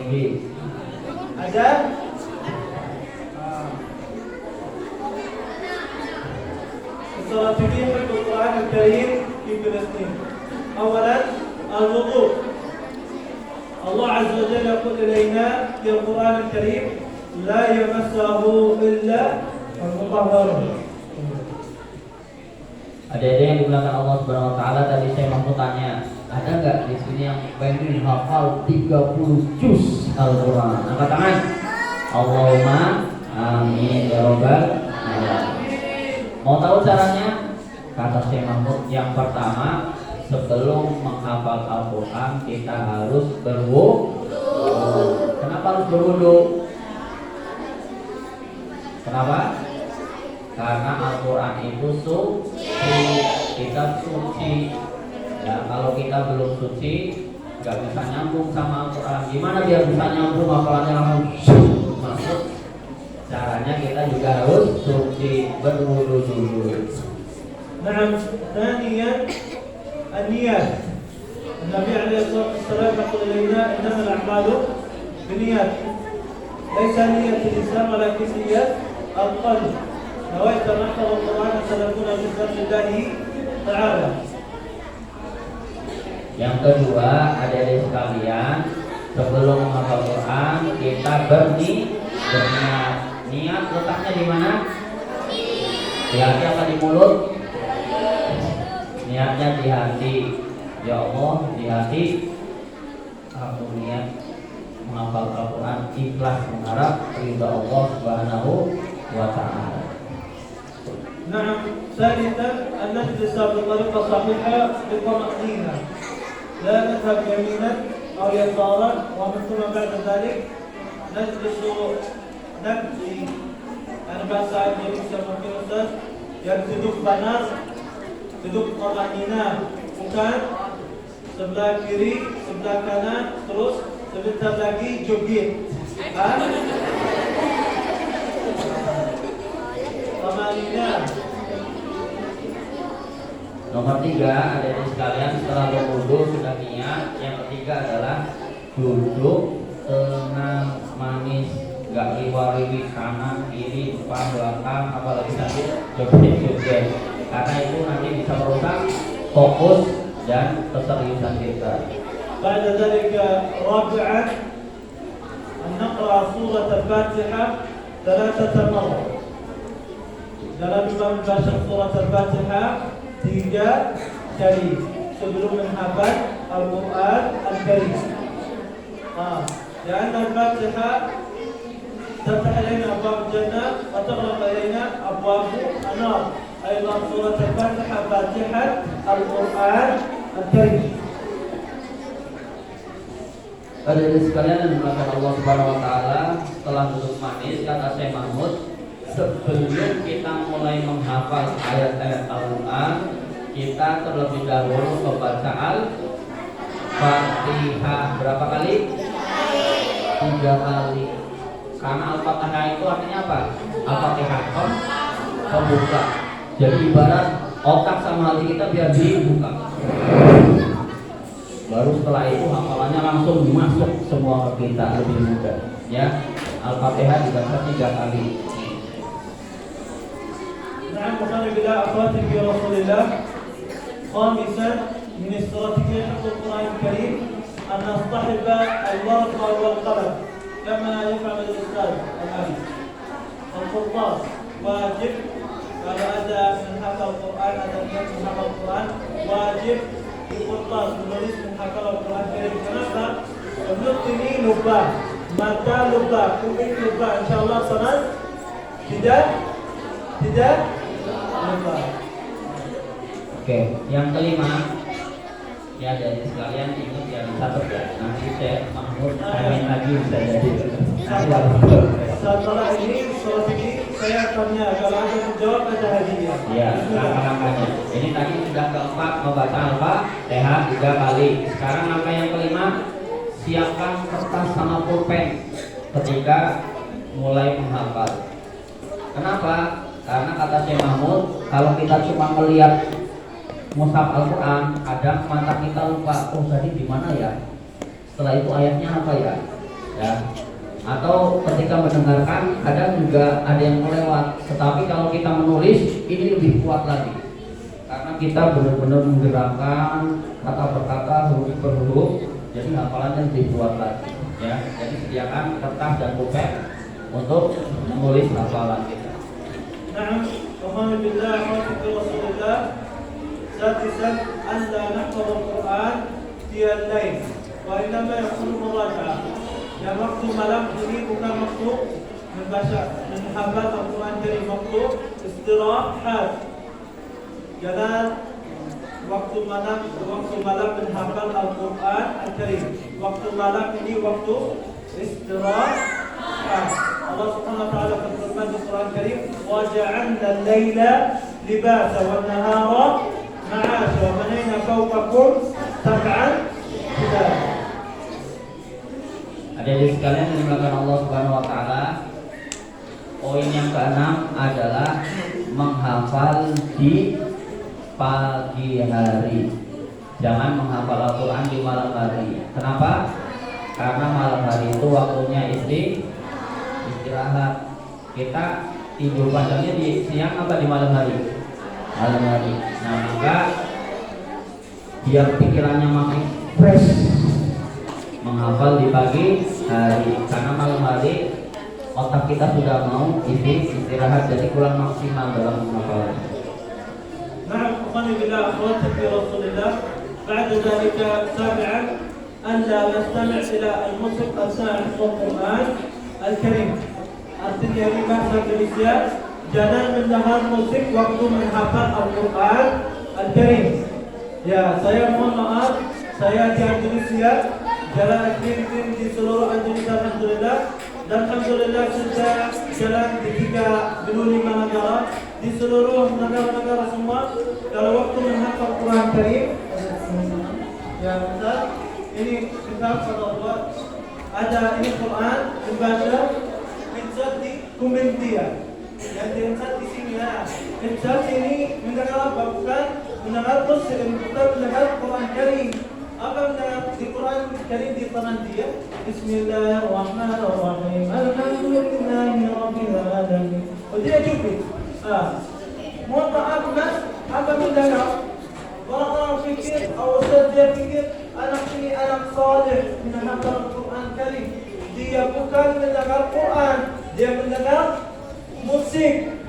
tinggi. Ada? الصلاتين في القرآن الكريم في فلسطين. أولا الوضوء. الله عز وجل يقول إلينا في القرآن الكريم لا يمسه إلا المطهرون. Ada yang dibilangkan Allah Subhanahu wa taala tadi saya mau tanya, ada enggak di sini yang pengen hafal 30 juz Al-Qur'an? Angkat tangan. Allahumma amin ya rabbal alamin. Mau tahu caranya? Kata Syekh Mahmud, yang pertama, sebelum menghafal Al-Qur'an kita harus berwudu. Kenapa harus berwudu? Kenapa? Karena Al-Quran itu suci, kita suci. Ya, kalau kita belum suci, nggak bisa nyambung sama Al-Quran. Gimana biar bisa nyambung hafalannya langsung masuk? Caranya kita juga harus suci, berwudu dulu. نعم. ثانيا النيات. النبي عليه الصلاة والسلام يقول لنا إنما الأعمال بالنيات. ليس نية الإنسان ولكن نية القلب. نويت أن أحفظ القرآن سنكون جزءا لله تعالى. Yang kedua, adik-adik sekalian, sebelum menghafal Quran kita berniat. Niat letaknya di mana? Di hati apa di mulut? Niatnya di hati. Ya Allah, di hati aku niat menghafal Al-Quran, ikhlas mengharap ridha Allah Subhanahu wa ta'ala. نعم. ثالثا أن نجلس بطريقة صحيحة بطمأنينة، لا نذهب يمينا أو يسارا ومن ثم بعد ذلك نجلس نبكي. أنا bahasa Indonesia mungkin Ustaz yang duduk panas, duduk طمأنينة, bukan sebelah kiri, sebelah kanan, terus sebentar lagi joget. Nomor 3, adik-adik sekalian, setelah berwudu sudah niat. Yang ketiga adalah duduk tenang, manis, gak riwa-riwi kanan, kiri, depan, belakang, apalagi tadi joget-joget. Karena itu nanti bisa merusak fokus dan keseriusan kita. بعد ذلك رابعا أن نقرأ سورة الفاتحة 3 مرات. dalam membaca surat Al-Fatihah 3 kali sebelum menghafal Al-Quran Al-Karim. لأن الفاتحة تفتح علينا أبواب الجنة وتغلق علينا أبواب النار. أيضا سورة الفاتحة فاتحة القرآن الكريم. Hadirin sekalian yang dimuliakan Allah Subhanahu wa taala, setelah duduk manis kata Syekh Mahmud, sebelum kita mulai menghafal ayat-ayat Al-Quran, kita terlebih dahulu membaca Al-Fatihah berapa kali? 3 kali. Karena Al-Fatihah itu artinya apa? Al-Fatihah pembuka. Jadi ibarat otak sama hati kita biar dibuka. Baru setelah itu hafalannya langsung masuk semua ke kita lebih mudah. Ya, Al-Fatihah dibaca 3 kali. نعم. وكان بلا أخواتي في رسول الله. خامسا من استراتيجية حفظ القرآن الكريم أن نصطحب الورقة والقلم كما يفعل الأستاذ الآن. القرطاس واجب. kalau ada menghafal Al-Quran, ada niat menghafal Al-Quran, wajib di qurtas menulis menghafal Al-Quran Karim. Kenapa? Mulut ini lupa, mata lupa, kuping lupa, insyaallah salat tidak lupa. Oke, yang kelima, ya dari sekalian ingat ya dicatat ya. Nanti saya Mahmud main lagi bisa jadi. Setelah ini, sholat ini saya tanya, kalau ada menjawab ada hadiah. Ya, langkah-langkahnya. Ini tadi sudah keempat membaca Al-Fatihah 3 kali. Sekarang langkah yang kelima, siapkan kertas sama pulpen ketika mulai menghafal. Kenapa? Karena kata Syekh Mahmud, kalau kita cuma melihat mushaf Al-Quran, kadang mata kita lupa, oh tadi di mana ya? Setelah itu ayatnya apa ya? ya. Atau ketika mendengarkan kadang juga ada yang melewat, tetapi kalau kita menulis ini lebih kuat lagi karena kita benar-benar menggerakkan kata per kata, huruf per huruf, jadi hafalannya lebih kuat lagi ya. Jadi sediakan kertas dan pulpen untuk menulis hafalan kita. نعم وآمن بالله وآمن برسول الله سادسا أن لا نحفظ القرآن في الليل وإنما يكون مراجعة. Yang waktu malam ini bukan waktu membaca, menghafal Al-Quran dari waktu istirahat. Jangan waktu malam menghafal Al-Quran Al-Karim. Waktu malam ini waktu istirahat. Allah Subhanahu wa taala berfirman di Quran Karim, "Wa ja'alna al-laila libasa wan nahara ma'asha wa banayna fawqakum sab'an shidada." Hadirin sekalian yang dimuliakan Allah Subhanahu wa taala, poin yang keenam adalah menghafal di pagi hari. Jangan menghafal Al-Quran di malam hari. Kenapa? Karena malam hari itu waktunya istirahat. Kita tidur panjangnya di siang apa di malam hari? Malam hari. Nah, maka biar pikirannya makin fresh, menghafal di pagi hari, karena malam hari otak kita sudah mau istirahat, jadi kurang maksimal dalam menghafal. نعم أخواني بالله أخواتي في رسول الله. بعد ذلك سابعا أن لا نستمع إلى الموسيقى أثناء حفظ القرآن الكريم. Artinya ini bahasa Indonesia, jangan mendengar musik waktu menghafal Al-Quran Al-Karim. Ya, saya mohon maaf, saya di Indonesia, jalan aktif di seluruh Indonesia alhamdulillah, dan alhamdulillah sudah jalan di 35 negara, di seluruh negara-negara semua. Kalau waktu menghafal Quran Karim, ya betul, ini kitab Allah, ada ini Quran dibaca insert di komentia, yang diinsert di sini ya. Insert ini mendengar apa? Bukan mendengar muslim, bukan mendengar Quran Karim. Apa mendengar di Quran Karim di tangan dia? Bismillahirrahmanirrahim. Alhamdulillahi rabbil alamin. Oh, dia cukup. Mohon maaf mas, apa mendengar? Orang-orang fikir, Ustaz dia fikir anak ini anak saleh menghafal Quran Karim. Dia bukan mendengar Quran, dia mendengar musik.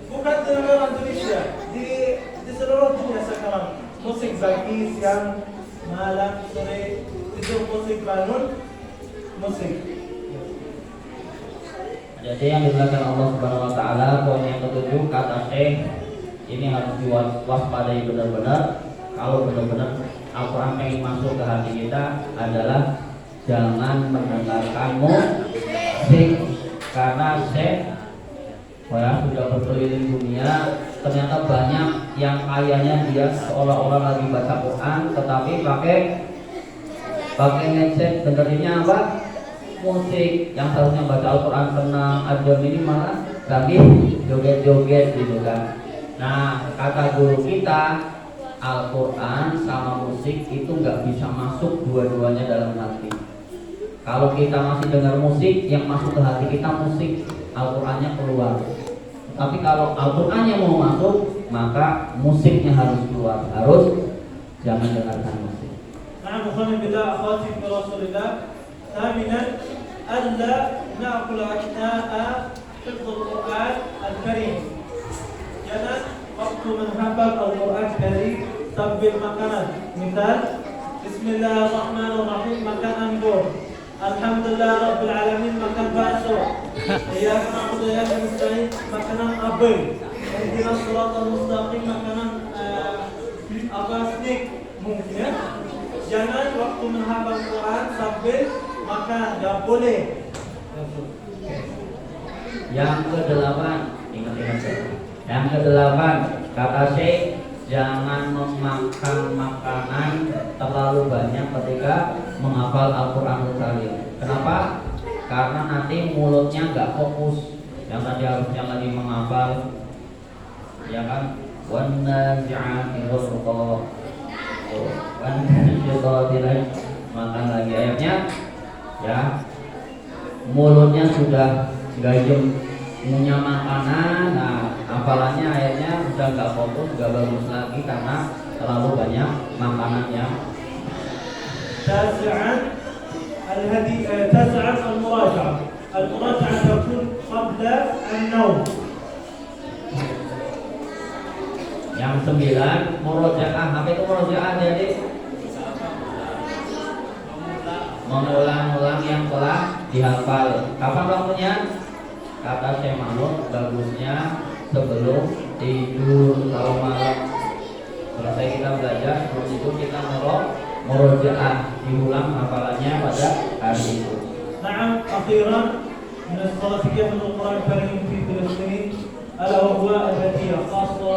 Bukan mendengar Indonesia, di seluruh dunia sekarang musik pagi, siang, malam, sore, tidur musik, bangun musik. Jadi yang dimuliakan Allah Subhanahu wa taala, poin yang ketujuh kata Syekh, ini harus diwaspadai benar-benar. Kalau benar-benar Al-Quran pengen masuk ke hati kita adalah jangan mendengarkan musik, karena Syekh sudah berkeliling dunia, ternyata banyak yang kayaknya dia seolah-olah lagi baca Quran, tetapi pakai headset, dengerinnya apa? Musik. Yang seharusnya baca Al-Quran tenang, adem, ini malah lagi joget-joget gitu kan. Nah, kata guru kita, Al-Quran sama musik itu nggak bisa masuk dua-duanya dalam hati. Kalau kita masih dengar musik, yang masuk ke hati kita musik, Al-Qurannya keluar. Tapi kalau Al-Qurannya mau masuk, maka musiknya harus keluar. Harus jangan dengarkan musik. نعم أخواني بالله أخواتي في رسول الله. ثامنا ألا نأكل أثناء حفظ القرآن الكريم. Jangan waktu menghafal Al-Quran Karim sambil makanan. Misal, Bismillahirrahmanirrahim, makan anggur. Alhamdulillah Rabbil Alamin, makan bakso. Iyyaka na'budu wa iyyaka nasta'in, makanan apel. Ihdinas siratal mustaqim, makanan snack mungkin ya. Jangan waktu menghafal Quran sambil makan, tidak boleh. Yang kedelapan, ingat-ingat. Yang kedelapan, kata Syekh, jangan memakan makanan terlalu banyak ketika menghafal Al-Quranul Karim. Kenapa? Karena nanti mulutnya nggak fokus. Yang tadi harusnya lagi menghafal, ya kan? Wan-nazi'ati ghurqa, makan lagi ayatnya. ya, mulutnya sudah nggak punya makanan, nah hafalannya akhirnya udah nggak fokus, nggak bagus lagi karena terlalu banyak makanan yang. تاسعا المراجعة. المراجعة تكون قبل النوم. Yang 9 murojaah. Apa itu murojaah jadi? Mengulang-ulang yang telah dihafal. Kapan waktunya? Kata Syekh Mahmud, bagusnya sebelum tidur. Kalau malam selesai kita belajar, sebelum tidur kita murojaah, diulang hafalannya pada hari itu. نعم. أخيرا من استراتيجية القرآن الكريم في فلسطين ألا وهو الهدية، خاصة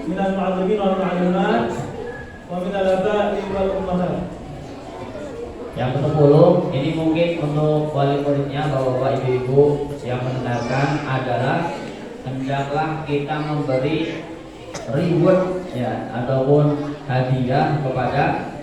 من المعلمين والمعلمات ومن الآباء والأمهات. Yang ke-10 ini mungkin untuk wali muridnya, bapak-bapak, ibu-ibu yang mendengarkan adalah hendaklah kita memberi reward ya ataupun hadiah kepada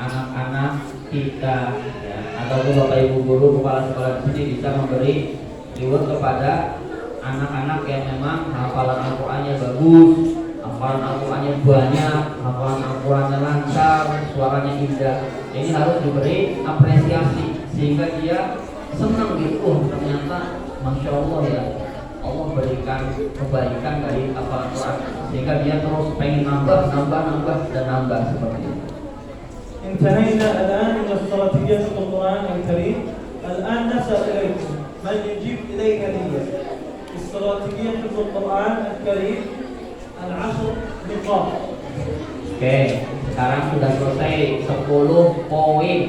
anak-anak kita ya, ataupun bapak ibu guru kepala sekolah di sini bisa memberi reward kepada anak-anak yang memang hafalan Al-Qur'annya bagus, hafalan Al-Qur'annya banyak, hafalan Al-Qur'annya lancar, suaranya indah. Ini harus diberi apresiasi sehingga dia senang gitu. Oh, ternyata Masya Allah ya, Allah berikan kebaikan dari hafalan Quran sehingga dia terus pengen nambah dan nambah seperti itu. انتهينا الآن من استراتيجية القرآن الكريم. الآن نسأل إليكم من يجيب إليها هي استراتيجية القرآن الكريم 10 نقاط. Oke, sekarang sudah selesai 10 poin.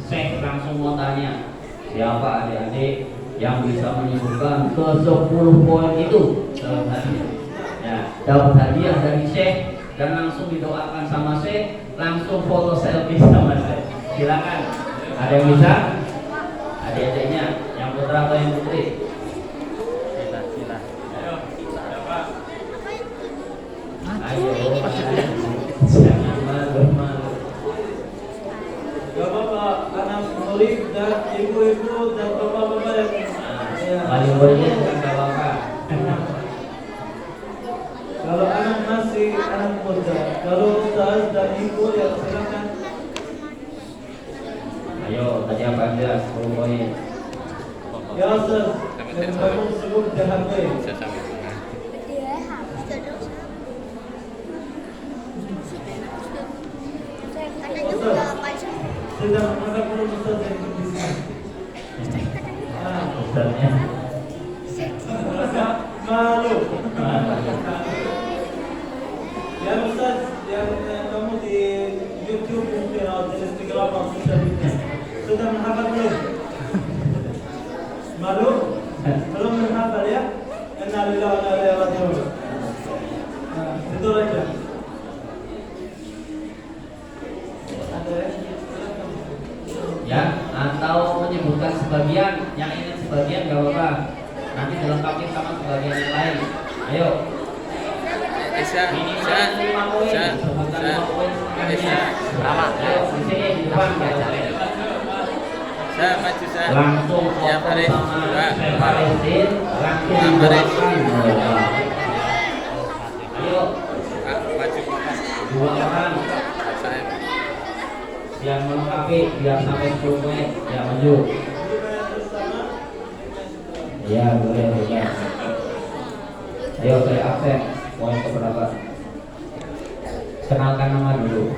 Saya langsung mau tanya, siapa adik-adik yang bisa menyebutkan ke 10 poin itu dalam hadiah? Ya, dapat hadiah dari Syekh dan langsung didoakan sama Syekh, langsung foto selfie sama Syekh. Silakan. Ada yang bisa? Adik-adiknya, yang putra atau yang putri? Ayo, jangan malu-malu. Bapak-bapak, anak murid dan ibu-ibu dan bapak-bapak yang Wali muridnya bukan bapak. kalau anak masih anak muda, kalau ustaz dan ibu ya silakan. Ayo, tadi apa aja? 10 poin. Ya ustaz, yang kamu sebut DHP. Sedang menganggap belum ustaz yang di sini. Ustaznya. Malu. Ya ustaz, yang kamu di YouTube mungkin atau di Instagram atau sosial media sudah menghafal belum? Malu? Belum menghafal ya? Inna lillahi wa inna ilaihi raji'un. Tidur aja. Ya, atau menyebutkan sebagian, yang ingin sebagian gak apa-apa. Nanti dilengkapi sama sebagian yang lain. Ayo. Minimal 5 poin. Sebutkan 5 poin semuanya. Ayo, di sini di depan langsung foto sama Syekh Faridin, langsung doakan. Ayo. 2 orang yang melengkapi biar sampai 10 menit. Ya, maju. Ya, boleh. Ayo saya absen. Poin keberapa? Kenalkan nama dulu.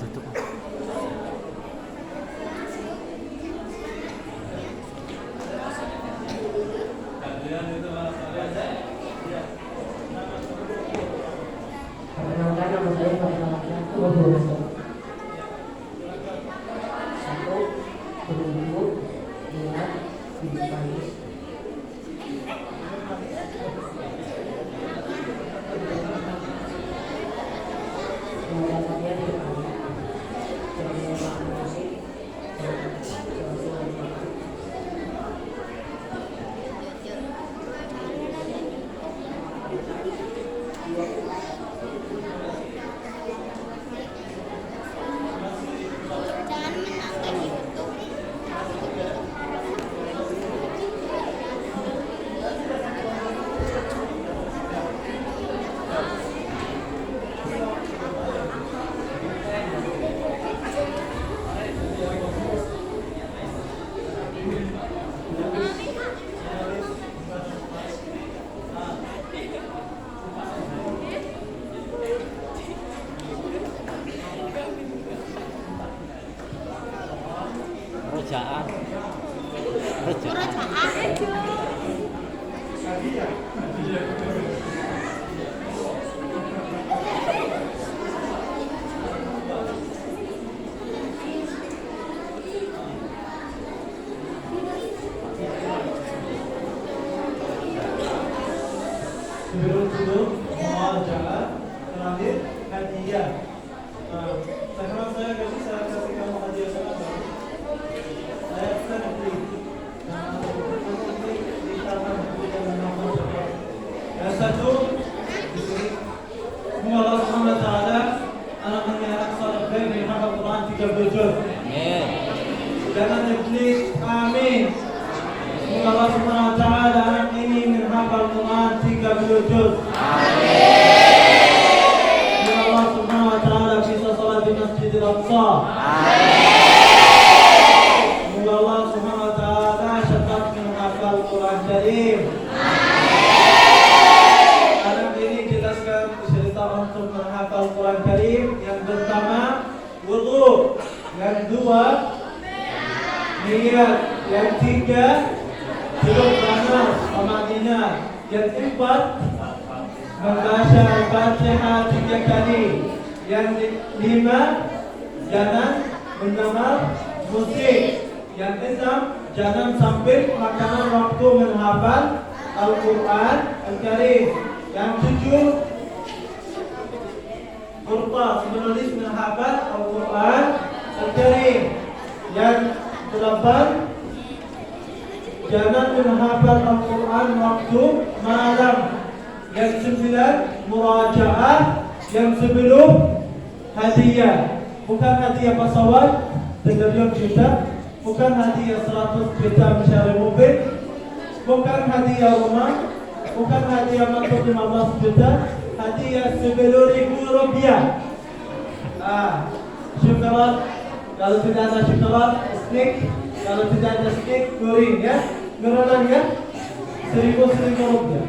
Tutup. Rojaan. Sebelum tidur, muajalah, terakhir hadiah. Sekarang saya kasih kamu hadiah sangat bagus. Saya akan beli. Di taman dengan nama saya. Yang satu, di sini. Semoga Allah Subhanahu Wa Taala anaknya aksar baik di hafal Quran 30 juz. Amin. Jangan iblis. Amin. Semoga Allah Subhanahu Wa Taala anak ini menghafal Quran 30 juz. Semoga Allah Subhanahu Wa Taala bisa salat di Masjidil Aqsa. Semoga Allah Subhanahu Wa Taala cepat menghafal Quran Karim. Anak ini jelaskan cerita untuk menghafal Quran Karim. Yang pertama, wudu. Yang dua, niat. Yang tiga, duduk panas Madinah. Yang empat, membaca Al-Fatihah 3 kali. Yang lima, jangan mendengar musik. Yang enam, jangan sambil makanan waktu menghafal Al-Quran Al-Karim. Yang tujuh, kertas menulis menghafal Al-Quran Al-Karim. Yang delapan, jangan menghafal Al-Quran waktu malam. Yang sembilan, murajaah. Yang 10, hadiah. Bukan hadiah pesawat 3 juta, bukan hadiah 100 juta mencari mobil, bukan hadiah rumah, bukan hadiah motor 15 juta, hadiah 10.000 rupiah. Syukurat. Kalau tidak ada syukurat, stick. Kalau tidak ada stick, goreng ya. Geronan ya. 1.000 rupiah.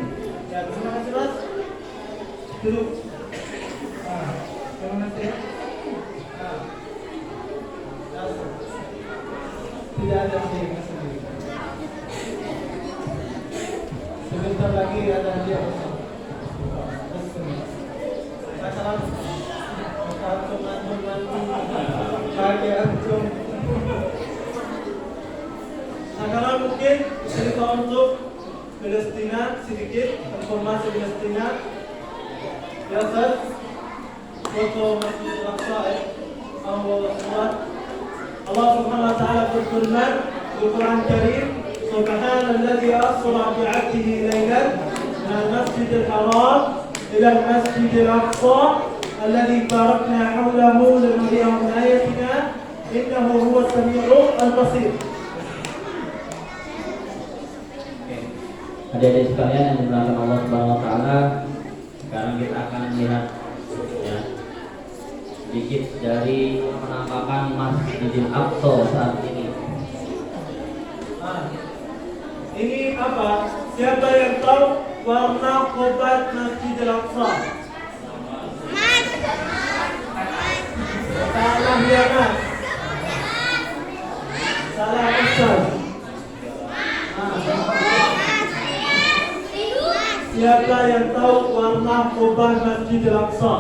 Ya, terima kasih Mas. Duduk. Terima kasih. Tidak ada stick. Sebentar lagi ada hadiah. Salam. Sekarang mungkin cerita untuk Palestina sedikit, informasi Palestina. Biasa foto Masjid Al-Aqsa Allah Subhanahu Wa Taala berfirman di Quran Karim, Subhanalladzi asra bi'abdihi laylan min al-Masjidil Haram ila al-Masjidil Aqsa alladzi barakna hawlahu linuriyahu min ayatina innahu huwas samii'ul basir. Adik-adik sekalian yang dimuliakan Allah Subhanahu Wa Taala, sekarang kita akan melihat ya, sedikit dari penampakan Masjidil Aqsa saat ini. Ini apa? Siapa yang tahu warna kobat Masjidil Aqsa? Salah ya Mas. Salah Ustaz. Siapa yang tahu warna kobat Masjidil Aqsa?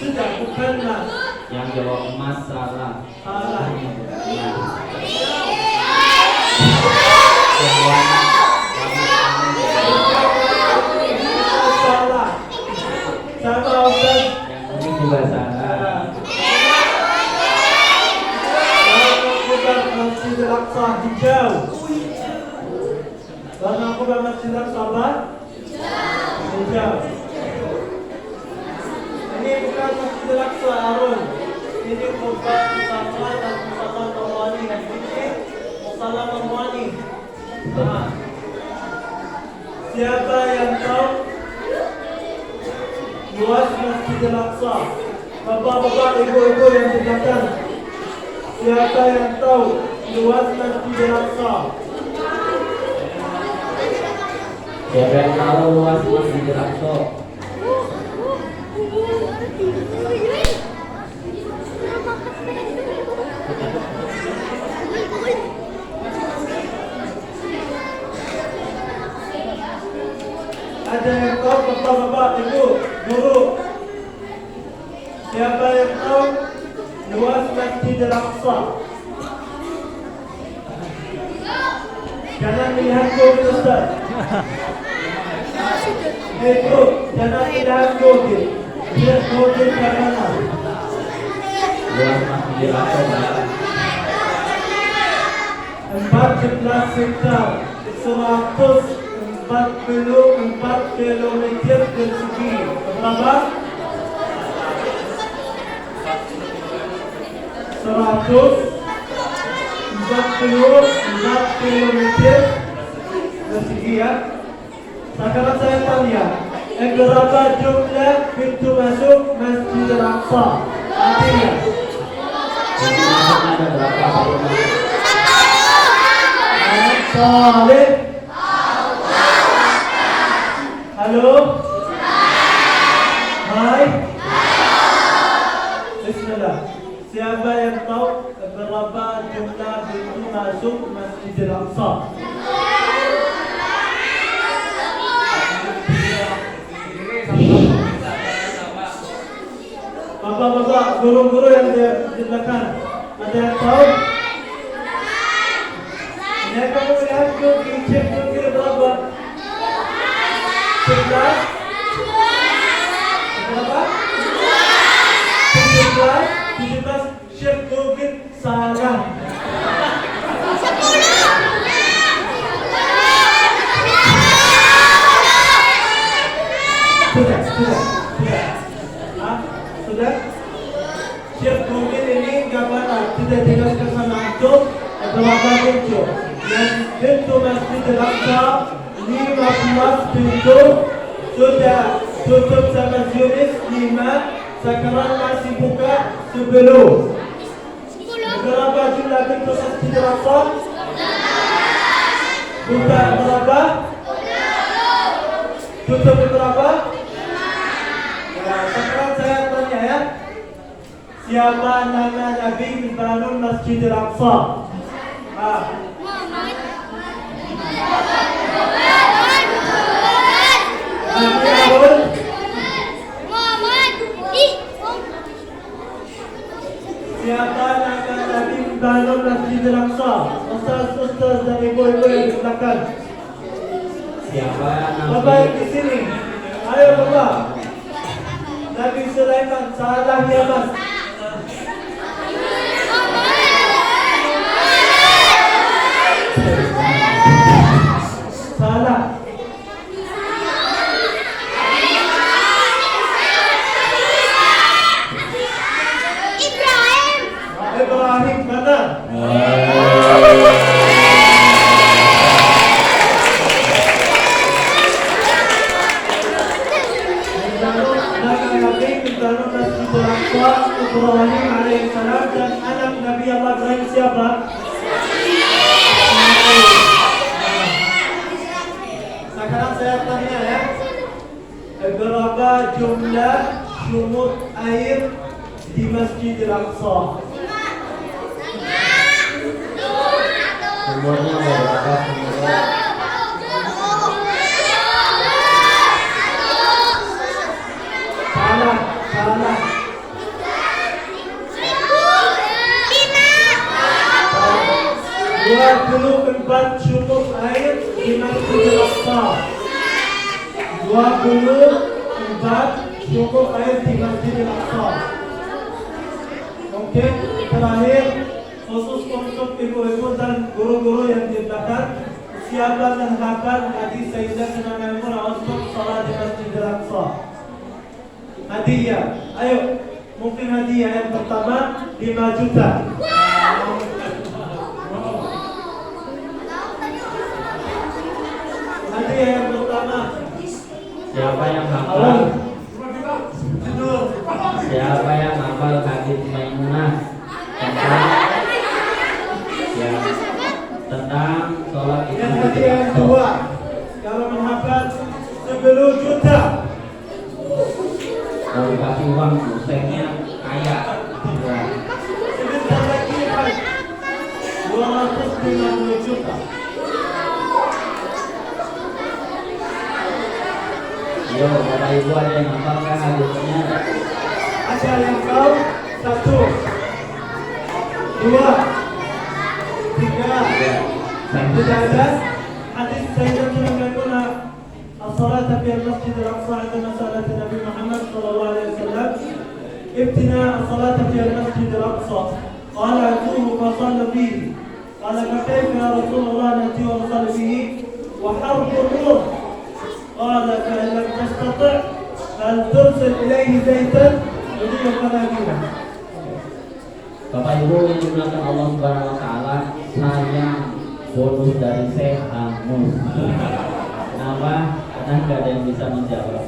Sudah, bukan Mas. Yang jawab emas salah. Salah. Ya. Salah. Sama Ustaz. Yang ini juga salah. Warna kobat Masjidil Aqsa hijau. Warna kobat Masjidil Aqsa apa? Hijau. Ini bukan Masjidil Aqsa Harun. Ini kobat Musalla dan Musalla Marwani. Ini Musalla Marwani. Siapa yang tahu luas Masjidil Aqsa? Bapak-bapak, ibu-ibu yang di belakang. Siapa yang tahu luas Masjidil Aqsa? Siapa yang tahu luas Masjidil Aqsa? Bapak, Ibu, guru, siapa yang tahu luas Masjidil Aqsa? Jangan lihat Google, Ustaz. Ibu, jangan lihat Google. Lihat Google bagaimana? Luas Masjidil Aqsa 14 hektar, 144 kilometer persegi. Berapa? 144 kilometer persegi ya. Sekarang saya tanya, berapa jumlah pintu masuk Masjidil Aqsa? Artinya, ada berapa? Saleh. Halo. Hai. Bismillah. Siapa yang tahu berapa jumlah pintu masuk Masjidil Aqsa? Bapak-bapak, guru-guru yang di belakang, ada yang tahu? Ya, kamu lihat cek berapa? 11? Berapa? 17? Syekh Google salah. 10. Sudah? Syekh Google ini enggak benar. Tidak jelaskan sama antum berapa pintu. Yang pintu Masjidil Aqsa 15 pintu sudah tutup sama Zionis 5. Sekarang masih buka 10. Berapa jumlah pintu Masjidil Aqsa? Buka berapa? Tutup berapa? Ya, sekarang saya tanya ya. Siapa nama Nabi membangun Masjidil Aqsa? Siapa nama Nabi membangun Masjidil Aqsa? Ustaz dan ibu-ibu yang di belakang. Siapa nama? Bapak yang di sini. Ayo Bapak. Nabi Sulaiman salah ya Mas. Salah. Ibrahim benar. Ibrahim alaihissalam dan anak Nabi Allah Ibrahim siapa? Sekarang saya tanya ya, berapa jumlah sumur air di Masjidil Aqsa? Sumurnya berapa? Salah. 24 sumur air di Masjidil Aqsa. 24 sumur air di Masjidil Aqsa. Oke, terakhir khusus untuk ibu-ibu dan guru-guru yang di belakang, siapa yang hafal hadis Sayyidatina Maimunah untuk salat di Masjidil Aqsa? Hadiah. Ayo, mungkin hadiah yang pertama 5 juta. Hadiah yang pertama. Siapa yang hafal? Siapa yang hafal hadis Maimunah tentang sholat itu? Yang hadiah yang kedua, kalau menghafal 10 juta. Kalau dikasih uang dosennya kaya. Sebentar lagi 250 juta. Yang Yo, Bapak Ibu ada yang hafalkan hadisnya? Ada yang tahu? 1, 2, 3. Tidak ada. Hadis Sayyidatuna Maimunah as-salata fi al-masjid al-aqsa 'inda masalati Nabi Muhammad sallallahu alaihi wasallam. ابتناء الصلاة في المسجد الأقصى قال أتوه فصلى فيه قال فكيف يا رسول الله نأتي ونصلي فيه وحرب الروم قال فإن لم تستطع فلترسل إليه زيتا يضيء قناديله. Bapak Ibu yang dimuliakan Allah Subhanahu wa taala, saya bonus dari Syekh Angus. Kenapa? Karena nggak ada yang bisa menjawab.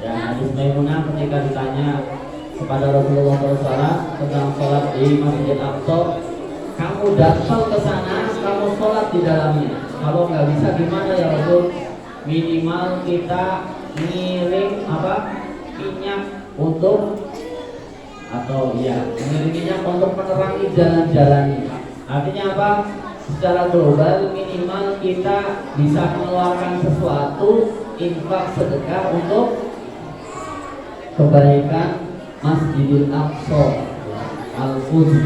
Ya, hadis Maimunah ketika ditanya kepada Rasulullah SAW tentang sholat di Masjid Aqsa, kamu datang ke sana, kamu sholat di dalamnya. Kalau nggak bisa gimana ya Rasul? Minimal kita ngirim minyak untuk mengirim minyak untuk menerangi jalan-jalannya. Artinya apa? Secara global minimal kita bisa mengeluarkan sesuatu infak sedekah untuk kebaikan Masjidil Aqsa Al-Quds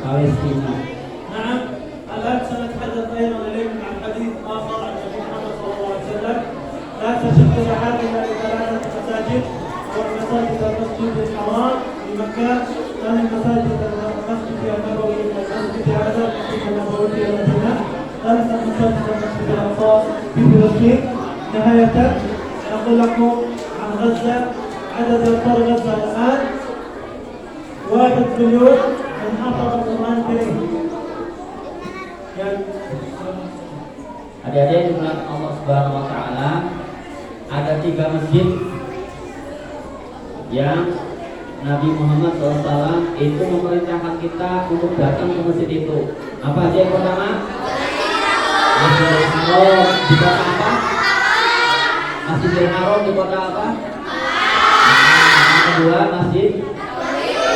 Palestina. نعم الآن سنتحدث أيضا إليكم عن حديث آخر عن النبي محمد صلى الله عليه وسلم لا تشد الرحال إلا لثلاثة مساجد والمساجد المسجد الحرام بمكة ثاني المساجد المسجد النبوي المسجد هذا المسجد النبوي في المدينة ثالثا مساجد المسجد الأقصى في فلسطين. نهاية نقول لكم عن غزة عدد أمطار غزة الآن 1 مليون من حفظ القرآن الكريم. Adik-adik yang dimuliakan Allah Subhanahu wa taala, ada 3 masjid yang Nabi Muhammad SAW itu memerintahkan kita untuk datang ke masjid itu. Apa aja yang pertama? Masjidil Haram di kota apa? Masjidil Haram di kota apa? Yang kedua Masjid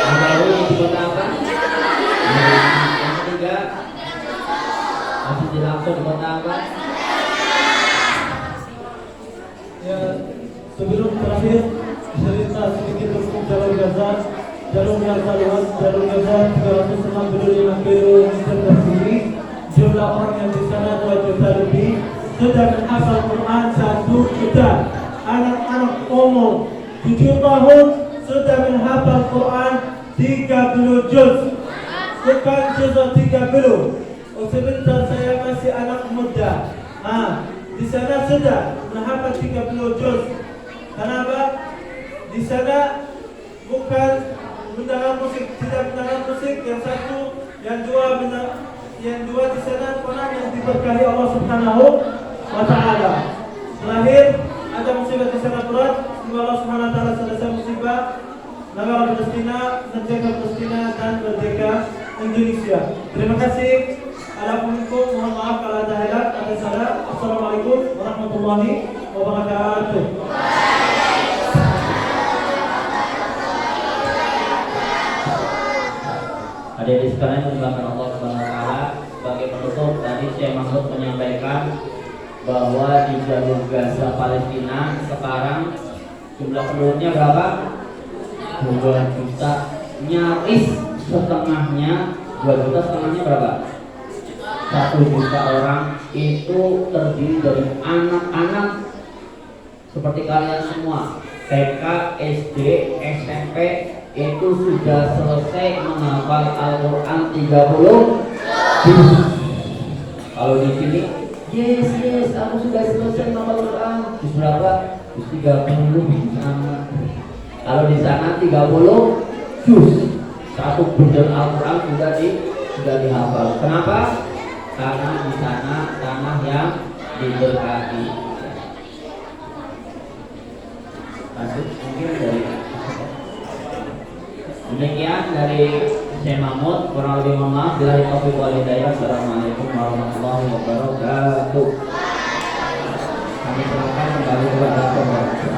Nabawi di kota apa? Yang ketiga Masjidil Aqsa di kota apa? Ya, sebelum terakhir cerita sedikit tentang jalur Gaza. Jalur Gaza luas, jalur Gaza 365 kilometer persegi. Jumlah orang yang di sana 2 juta lebih. Sudah menghafal Quran 1 juta. Anak-anak umur 7 tahun sudah menghafal Quran 30 juz. Bukan juz 30. Sebentar saya masih anak muda. Di sana sudah menghafal 30 juz. Kenapa? Di sana bukan mendengar musik, tidak mendengar musik. Yang satu, yang dua di sana Quran yang diberkahi Allah Subhanahu wa taala. Terakhir ada musibah di sana berat. Semoga Allah Subhanahu wa taala selesai musibah negara Palestina, merdeka Palestina dan merdeka Indonesia. Terima kasih. Assalamualaikum, mohon maaf kalau ada hilang, ada salah. Assalamualaikum warahmatullahi wabarakatuh. Hadirin sekalian yang dimuliakan Allah Subhanahu wa taala, sebagai penutup tadi Syekh Mahmud menyampaikan bahwa di jalur Gaza Palestina sekarang jumlah penduduknya berapa? 2 juta, nyaris setengahnya. 2 juta setengahnya berapa? 1 juta orang itu terdiri dari anak-anak seperti kalian semua, TK, SD, SMP itu sudah selesai menghafal Al-Quran 30 juz. Kalau di sini, yes, aku sudah selesai menghafal Al-Quran. Juz berapa? Juz 30 sama. Kalau di sana 30 juz. Satu bundel Al-Quran sudah dihafal. Kenapa? Karena di sana tanah yang diberkati. Lanjut mungkin dari demikian dari Syekh Mahmud. Kurang lebih mohon maaf. Billahi taufiq wal hidayah. Assalamualaikum warahmatullahi wabarakatuh. Kami silakan kembali kepada pemirsa.